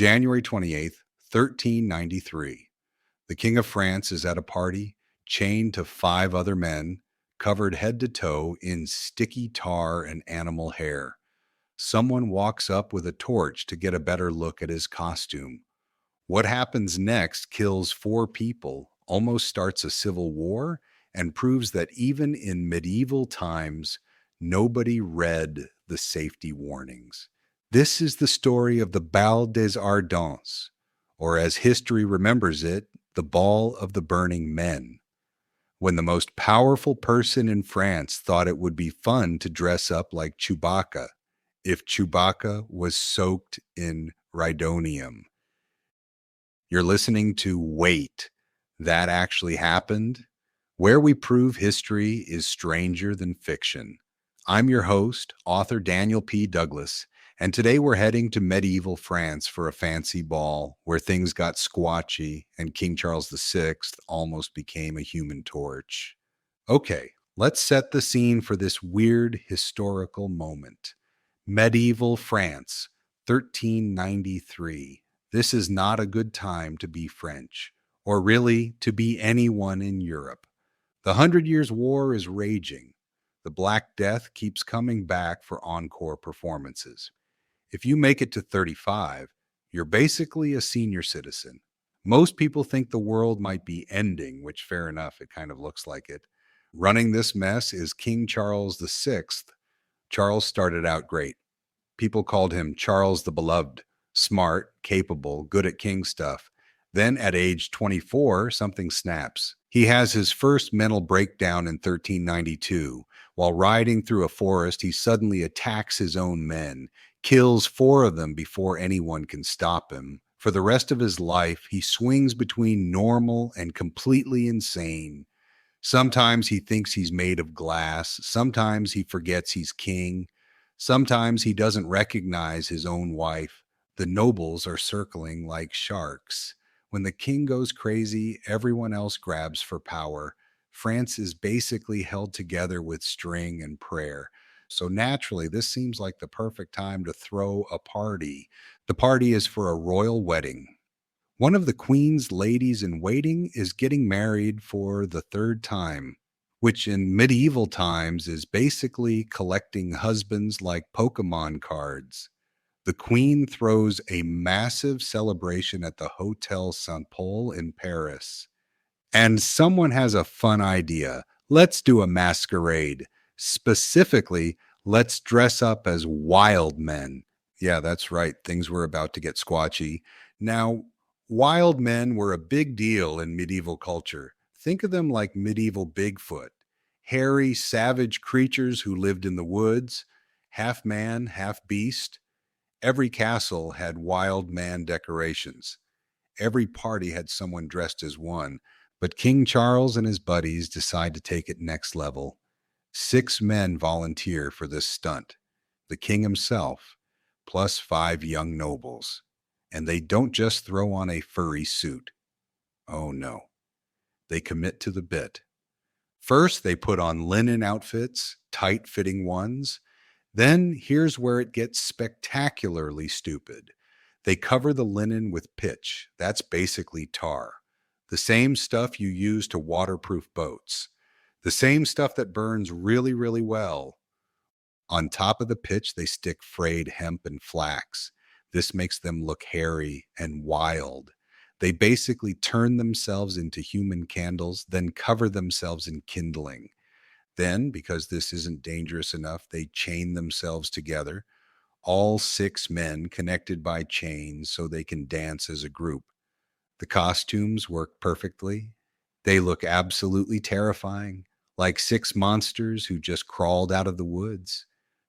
January 28th, 1393. The King of France is at a party, chained to 5 other men, covered head to toe in sticky tar and animal hair. Someone walks up with a torch to get a better look at his costume. What happens next kills 4 people, almost starts a civil war, and proves that even in medieval times, nobody read the safety warnings. This is the story of the Bal des Ardents, or as history remembers it, the Ball of the Burning Men, when the most powerful person in France thought it would be fun to dress up like Chewbacca if Chewbacca was soaked in rhydonium. You're listening to Wait, That Actually Happened, where we prove history is stranger than fiction. I'm your host, author Daniel P. Douglas, and today we're heading to medieval France for a fancy ball where things got squatchy and King Charles VI almost became a human torch. Okay, let's set the scene for this weird historical moment. Medieval France, 1393. This is not a good time to be French, or really to be anyone in Europe. The 100 Years' War is raging. The Black Death keeps coming back for encore performances. If you make it to 35, you're basically a senior citizen. Most people think the world might be ending, which fair enough, it kind of looks like it. Running this mess is King Charles VI. Charles started out great. People called him Charles the Beloved, smart, capable, good at king stuff. Then at age 24, something snaps. He has his first mental breakdown in 1392. While riding through a forest, he suddenly attacks his own men, kills 4 of them before anyone can stop him. For the rest of his life, he swings between normal and completely insane. Sometimes he thinks he's made of glass. Sometimes he forgets he's king. Sometimes he doesn't recognize his own wife. The nobles are circling like sharks. When the king goes crazy, everyone else grabs for power. France is basically held together with string and prayer. So naturally, this seems like the perfect time to throw a party. The party is for a royal wedding. One of the queen's ladies in waiting is getting married for the 3rd time, which in medieval times is basically collecting husbands like Pokemon cards. The queen throws a massive celebration at the Hotel Saint Paul in Paris. And someone has a fun idea. Let's do a masquerade. Specifically, let's dress up as wild men. Yeah, that's right. Things were about to get squatchy. Now, wild men were a big deal in medieval culture. Think of them like medieval Bigfoot, hairy, savage creatures who lived in the woods, half man, half beast. Every castle had wild man decorations. Every party had someone dressed as one. But King Charles and his buddies decide to take it next level. 6 men volunteer for this stunt. The king himself, plus 5 young nobles. And they don't just throw on a furry suit. Oh no. They commit to the bit. First, they put on linen outfits, tight-fitting ones. Then, here's where it gets spectacularly stupid. They cover the linen with pitch. That's basically tar. The same stuff you use to waterproof boats. The same stuff that burns really, really well. On top of the pitch, they stick frayed hemp and flax. This makes them look hairy and wild. They basically turn themselves into human candles, then cover themselves in kindling. Then, because this isn't dangerous enough, they chain themselves together, all 6 men connected by chains so they can dance as a group. The costumes work perfectly. They look absolutely terrifying, like 6 monsters who just crawled out of the woods.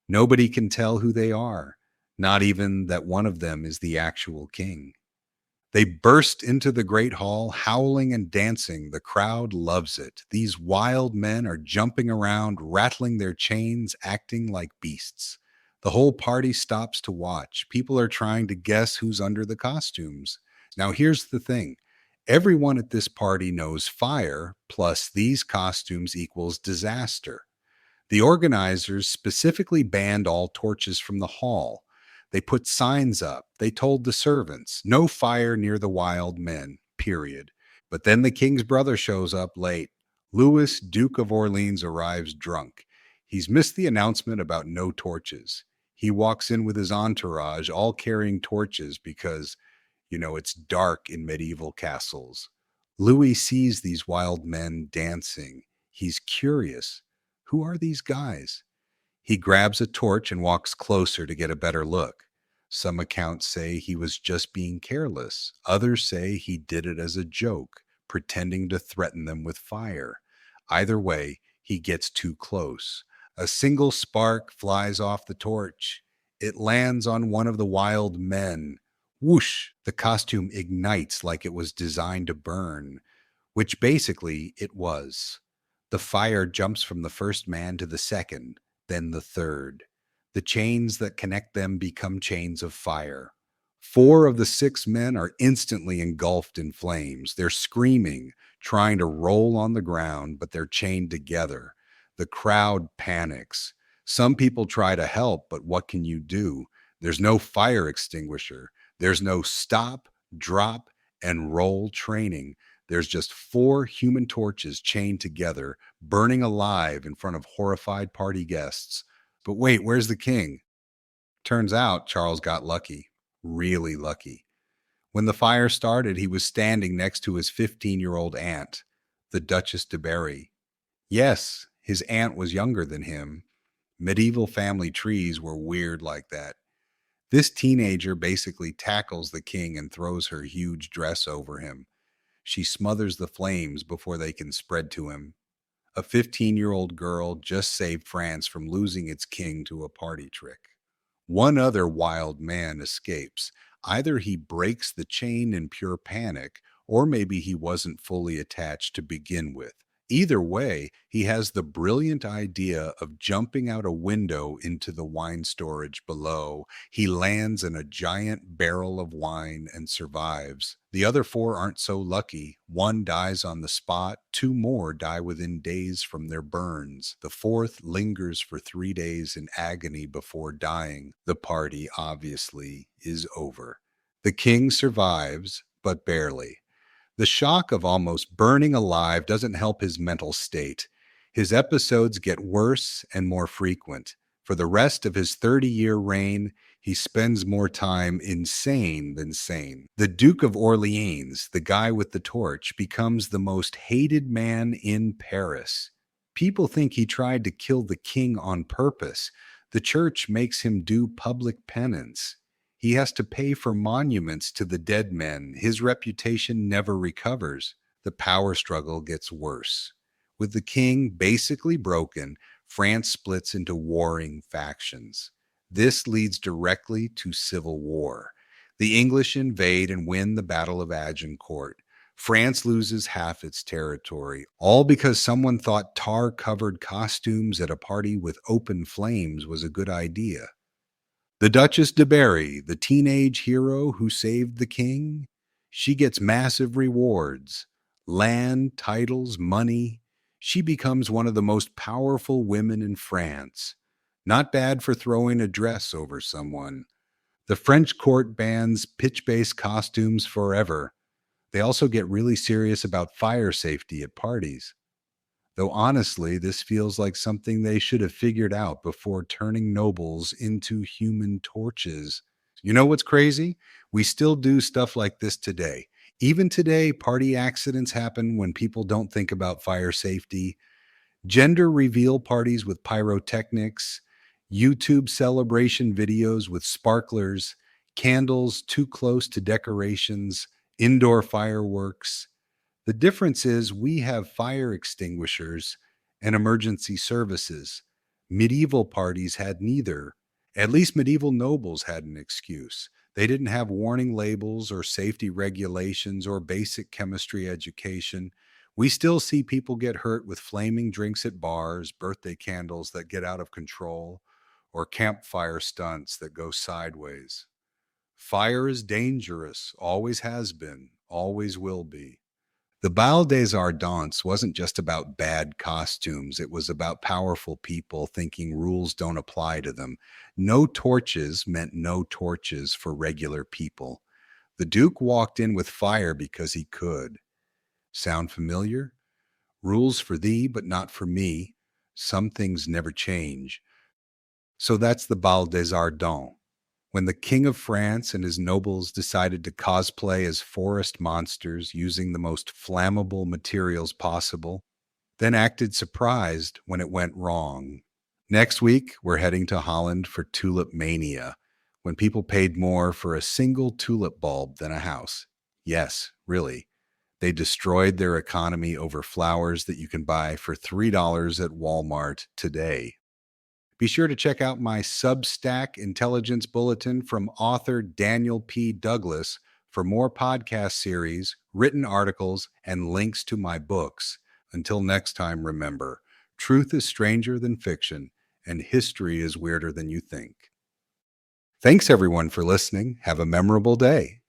Nobody can tell who they are, not even that one of them is the actual king. They burst into the great hall, howling and dancing. The crowd loves it. These wild men are jumping around, rattling their chains, acting like beasts. The whole party stops to watch. People are trying to guess who's under the costumes. Now, here's the thing. Everyone at this party knows fire plus these costumes equals disaster. The organizers specifically banned all torches from the hall. They put signs up. They told the servants, no fire near the wild men, period. But then the king's brother shows up late. Louis, Duke of Orleans, arrives drunk. He's missed the announcement about no torches. He walks in with his entourage, all carrying torches because, it's dark in medieval castles. Louis sees these wild men dancing. He's curious. Who are these guys? He grabs a torch and walks closer to get a better look. Some accounts say he was just being careless. Others say he did it as a joke, pretending to threaten them with fire. Either way, he gets too close. A single spark flies off the torch. It lands on one of the wild men. Whoosh! The costume ignites like it was designed to burn, which basically it was. The fire jumps from the first man to the second, then the third. The chains that connect them become chains of fire. 4 of the 6 men are instantly engulfed in flames. They're screaming, trying to roll on the ground, but they're chained together. The crowd panics. Some people try to help, but what can you do? There's no fire extinguisher. There's no stop, drop, and roll training. There's just 4 human torches chained together, burning alive in front of horrified party guests. But wait, where's the king? Turns out Charles got lucky, really lucky. When the fire started, he was standing next to his 15-year-old aunt, the Duchess de Berry. Yes, his aunt was younger than him. Medieval family trees were weird like that. This teenager basically tackles the king and throws her huge dress over him. She smothers the flames before they can spread to him. A 15-year-old girl just saved France from losing its king to a party trick. One other wild man escapes. Either he breaks the chain in pure panic, or maybe he wasn't fully attached to begin with. Either way, he has the brilliant idea of jumping out a window into the wine storage below. He lands in a giant barrel of wine and survives. The other 4 aren't so lucky. 1 dies on the spot. 2 more die within days from their burns. The 4th lingers for 3 days in agony before dying. The party, obviously, is over. The king survives, but barely. The shock of almost burning alive doesn't help his mental state. His episodes get worse and more frequent. For the rest of his 30-year reign, he spends more time insane than sane. The Duke of Orleans, the guy with the torch, becomes the most hated man in Paris. People think he tried to kill the king on purpose. The church makes him do public penance. He has to pay for monuments to the dead men. His reputation never recovers. The power struggle gets worse. With the king basically broken, France splits into warring factions. This leads directly to civil war. The English invade and win the Battle of Agincourt. France loses half its territory, all because someone thought tar-covered costumes at a party with open flames was a good idea. The Duchess de Berry, the teenage hero who saved the king, she gets massive rewards. Land, titles, money. She becomes one of the most powerful women in France. Not bad for throwing a dress over someone. The French court bans pitch-based costumes forever. They also get really serious about fire safety at parties. Though honestly, this feels like something they should have figured out before turning nobles into human torches. You know what's crazy? We still do stuff like this today. Even today, party accidents happen when people don't think about fire safety. Gender reveal parties with pyrotechnics, YouTube celebration videos with sparklers, candles too close to decorations, indoor fireworks. The difference is we have fire extinguishers and emergency services. Medieval parties had neither. At least medieval nobles had an excuse. They didn't have warning labels or safety regulations or basic chemistry education. We still see people get hurt with flaming drinks at bars, birthday candles that get out of control, or campfire stunts that go sideways. Fire is dangerous, always has been, always will be. The Bal des Ardents wasn't just about bad costumes, it was about powerful people thinking rules don't apply to them. No torches meant no torches for regular people. The Duke walked in with fire because he could. Sound familiar? Rules for thee, but not for me. Some things never change. So that's the Bal des Ardents. When the King of France and his nobles decided to cosplay as forest monsters using the most flammable materials possible, then acted surprised when it went wrong. Next week, we're heading to Holland for Tulip Mania, when people paid more for a single tulip bulb than a house. Yes, really. They destroyed their economy over flowers that you can buy for $3 at Walmart today. Be sure to check out my Substack intelligence bulletin from author Daniel P. Douglas for more podcast series, written articles, and links to my books. Until next time, remember, truth is stranger than fiction, and history is weirder than you think. Thanks, everyone, for listening. Have a memorable day.